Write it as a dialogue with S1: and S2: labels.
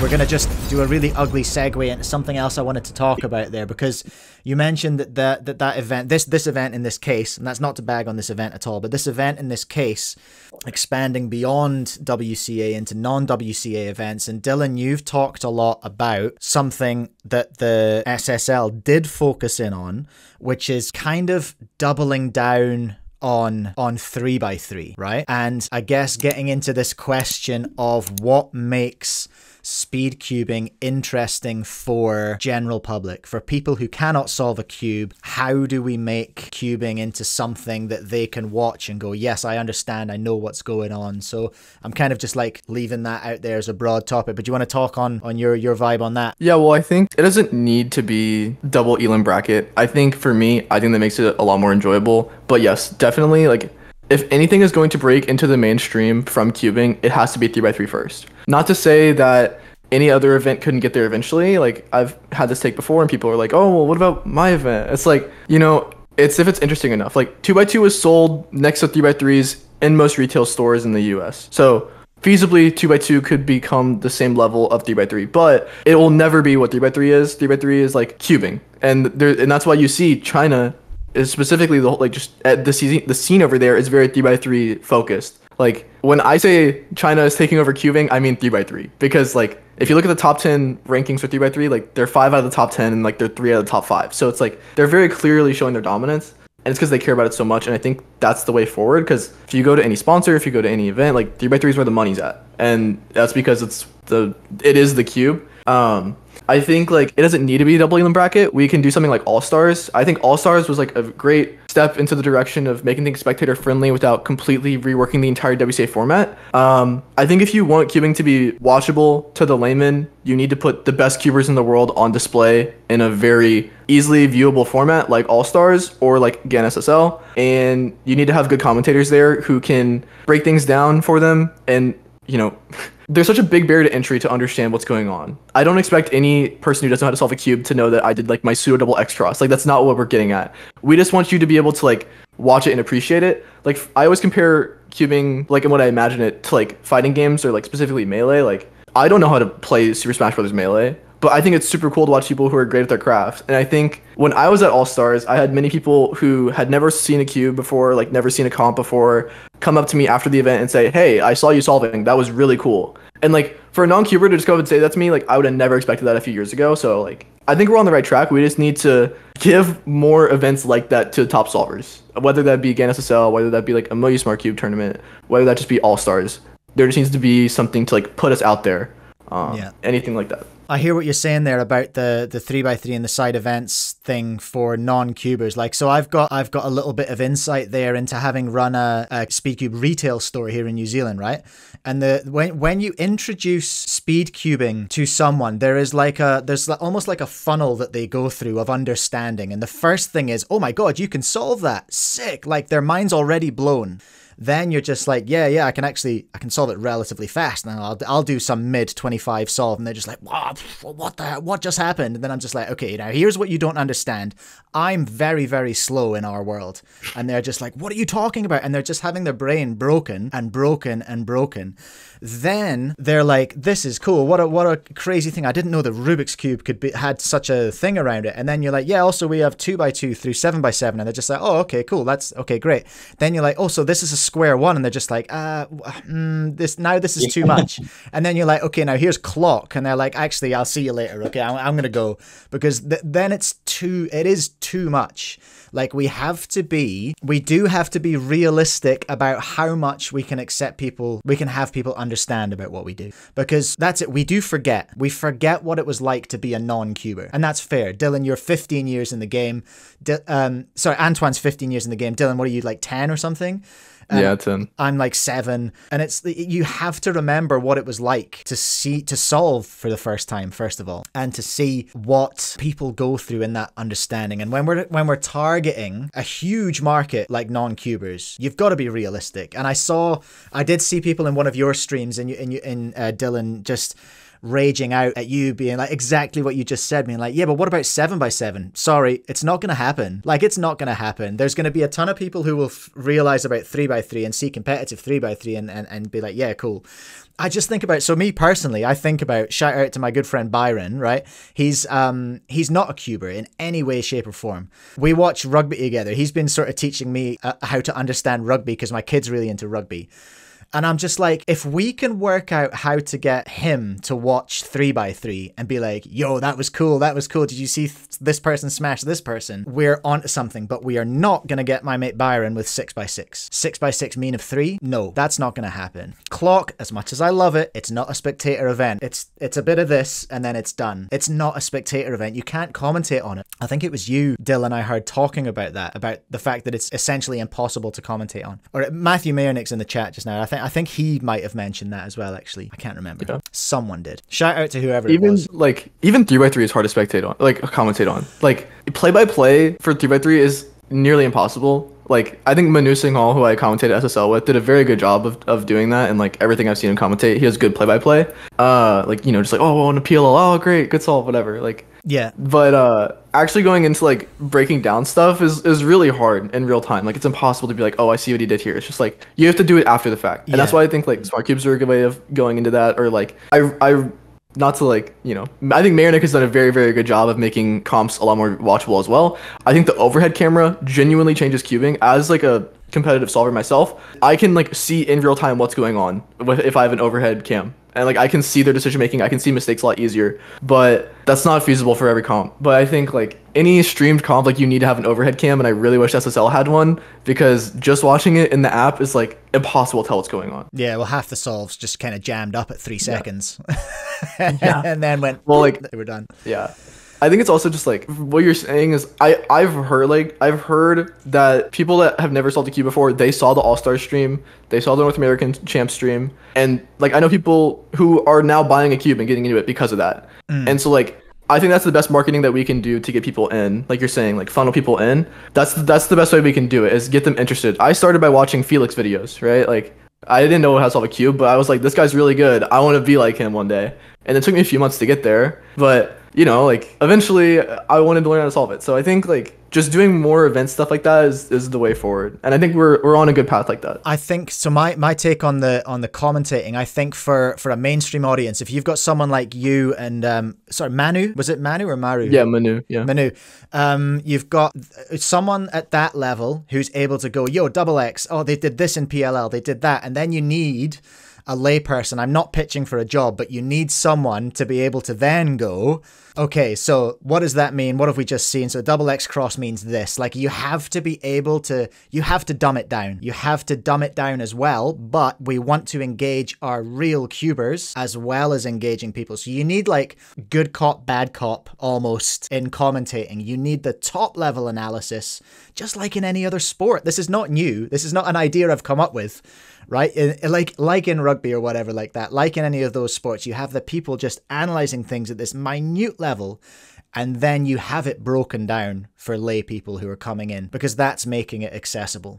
S1: we're going to just do a really ugly segue into something else I wanted to talk about there, because you mentioned that that event, this event in this case, and that's not to bag on this event at all, but this event in this case, expanding beyond WCA into non-WCA events. And Dylan, you've talked a lot about something that the SSL did focus in on, which is kind of doubling down on 3x3, right? And I guess getting into this question of what makes speed cubing interesting for general public, for people who cannot solve a cube. How do we make cubing into something that they can watch and go, yes, I understand, I know what's going on? So I'm kind of just like leaving that out there as a broad topic, but do you want to talk on your vibe on that?
S2: Yeah, well, I think it doesn't need to be double elim bracket. I think for me, I think that makes it a lot more enjoyable. But yes, definitely, like, if anything is going to break into the mainstream from cubing, it has to be 3x3 first. Not to say that any other event couldn't get there eventually. Like, I've had this take before and people are like, oh, well, what about my event? It's like, you know, it's if it's interesting enough. Like, 2x2 is sold next to 3x3s in most retail stores in the US. So feasibly, 2x2 could become the same level of 3x3, but it will never be what 3x3 is. 3x3 is like cubing. And that's why you see China is specifically the whole, like, just at the scene over there is very 3x3 focused. Like, when I say China is taking over cubing, I mean 3x3, because like if you look at the top 10 rankings for 3x3, like they're 5 out of the top 10 and like they're 3 out of the top 5. So it's like they're very clearly showing their dominance, and it's because they care about it so much. And I think that's the way forward, because if you go to any sponsor, if you go to any event, like 3x3 is where the money's at, and that's because it is the cube. I think like it doesn't need to be a double elim bracket. We can do something like All Stars. I think All Stars was like a great step into the direction of making things spectator friendly without completely reworking the entire WCA format. I think if you want cubing to be watchable to the layman, you need to put the best cubers in the world on display in a very easily viewable format like All Stars or like GAN SSL, and you need to have good commentators there who can break things down for them. And you know, there's such a big barrier to entry to understand what's going on. I don't expect any person who doesn't know how to solve a cube to know that I did like my pseudo double X cross. Like, that's not what we're getting at. We just want you to be able to like watch it and appreciate it. Like, I always compare cubing, like, in what I imagine it, to like fighting games or like specifically Melee. Like, I don't know how to play Super Smash Bros. Melee, but I think it's super cool to watch people who are great at their craft. And I think when I was at All Stars, I had many people who had never seen a cube before, like never seen a comp before, come up to me after the event and say, hey, I saw you solving. That was really cool. And like, for a non-cuber to just go up and say that to me, like, I would have never expected that a few years ago. So like, I think we're on the right track. We just need to give more events like that to top solvers, whether that be GAN SSL, whether that be like a Moyu Smart Cube tournament, whether that just be All Stars. There just needs to be something to like put us out there. Anything like that.
S1: I hear what you're saying there about the 3x3 and the side events thing for non-cubers. Like, so I've got a little bit of insight there into having run a speedcube retail store here in New Zealand, right? And when you introduce speed cubing to someone, there's almost like a funnel that they go through of understanding. And the first thing is, oh my God, you can solve that. Sick. Like, their mind's already blown. Then you're just like, yeah, I can solve it relatively fast. And I'll do some mid 25 solve. And they're just like, what just happened? And then I'm just like, okay, now here's what you don't understand. I'm very, very slow in our world. And they're just like, what are you talking about? And they're just having their brain broken and broken and broken. Then they're like, this is cool. What a crazy thing. I didn't know the Rubik's Cube had such a thing around it. And then you're like, yeah, also we have 2x2 through 7x7. And they're just like, oh, okay, cool. That's okay, great. Then you're like, oh, so this is a square one. And they're just like, this is too much. And then you're like, okay, now here's clock. And they're like, actually, I'll see you later. Okay, I'm going to go, because then it is too much. Like, we do have to be realistic about how much we can have people understand about what we do. Because that's it, we forget what it was like to be a non-cuber. And that's fair. Dylan, you're 15 years in the game. Sorry, Antoine's 15 years in the game. Dylan, what are you, like 10 or something?
S2: Yeah, 10.
S1: I'm like 7. And you have to remember what it was like to solve for the first time, first of all, and to see what people go through in that understanding. And when we're targeting a huge market like non-cubers, you've got to be realistic. And I did see people in one of your streams, and Dylan, just raging out at you, being like exactly what you just said, being like, yeah, but what about 7x7? Sorry, it's not going to happen. Like, it's not going to happen. There's going to be a ton of people who will realize about 3x3 and see competitive 3x3 and be like, yeah, cool. I just think about, so me personally, I think about, shout out to my good friend Byron, right? He's not a cuber in any way, shape or form. We watch rugby together. He's been sort of teaching me how to understand rugby because my kid's really into rugby. And I'm just like, if we can work out how to get him to watch 3x3 and be like, yo, that was cool. That was cool. Did you see this person smash this person? We're onto something, but we are not going to get my mate Byron with 6x6. 6x6 mean of 3? No, that's not going to happen. Clock, as much as I love it, it's not a spectator event. It's a bit of this and then it's done. It's not a spectator event. You can't commentate on it. I think it was you, Dylan, I heard talking about that, about the fact that it's essentially impossible to commentate on. Or Matthew Mayernick's in the chat just now. I think he might have mentioned that as well, actually. I can't remember. Yeah. Someone did. Shout out to whoever it was.
S2: Even 3x3 is hard to spectate on, like commentate on. Like play-by-play for 3x3 is nearly impossible. Like, I think Manu Singhal, who I commentated SSL with, did a very good job of doing that, and like everything I've seen him commentate, he has good play-by-play. Like, you know, just like, oh, on a PLL, oh great, good solve, whatever. Like,
S1: yeah.
S2: But actually going into like breaking down stuff is really hard in real time. Like, it's impossible to be like, oh, I see what he did here. It's just like you have to do it after the fact. And that's why I think like smart cubes are a good way of going into that. Or like I not to like, you know, I think Mayernick has done a very, very good job of making comps a lot more watchable as well. I think the overhead camera genuinely changes cubing. As like a competitive solver myself, I can like see in real time what's going on if I have an overhead cam. And like I can see their decision making, I can see mistakes a lot easier, but that's not feasible for every comp. But I think like any streamed comp, like you need to have an overhead cam, and I really wish SSL had one, because just watching it in the app is like impossible to tell what's going on.
S1: Yeah, well, half the solves just kind of jammed up at 3 seconds, and then went,
S2: well, like
S1: they were done.
S2: Yeah. I think it's also just like what you're saying is I've heard that people that have never solved a cube before, they saw the All-Star stream, they saw the North American champ stream, and like I know people who are now buying a cube and getting into it because of that. And so like I think that's the best marketing that we can do to get people in. Like you're saying, like funnel people in. That's the best way we can do it, is get them interested. I started by watching Felix videos, right? Like I didn't know how to solve a cube, but I was like, this guy's really good. I want to be like him one day. And it took me a few months to get there, but you know, like eventually I wanted to learn how to solve it. So I think like just doing more event stuff like that is the way forward. And I think we're on a good path like that.
S1: I think so. My take on the commentating, I think for a mainstream audience, if you've got someone like you and Manu, was it Manu or Maru?
S2: Yeah, Manu. Yeah.
S1: Manu. You've got someone at that level who's able to go, yo, double X. Oh, they did this in PLL. They did that. And then you need a layperson. I'm not pitching for a job, but you need someone to be able to then go, okay, so what does that mean? What have we just seen? So double X cross means this. Like you have to be able to, you have to dumb it down. You have to dumb it down as well, but we want to engage our real cubers as well as engaging people. So you need like good cop, bad cop almost in commentating. You need the top level analysis, just like in any other sport. This is not new. This is not an idea I've come up with. Right? Like in rugby or whatever like that, like in any of those sports, you have the people just analyzing things at this minute level, and then you have it broken down for lay people who are coming in, because that's making it accessible.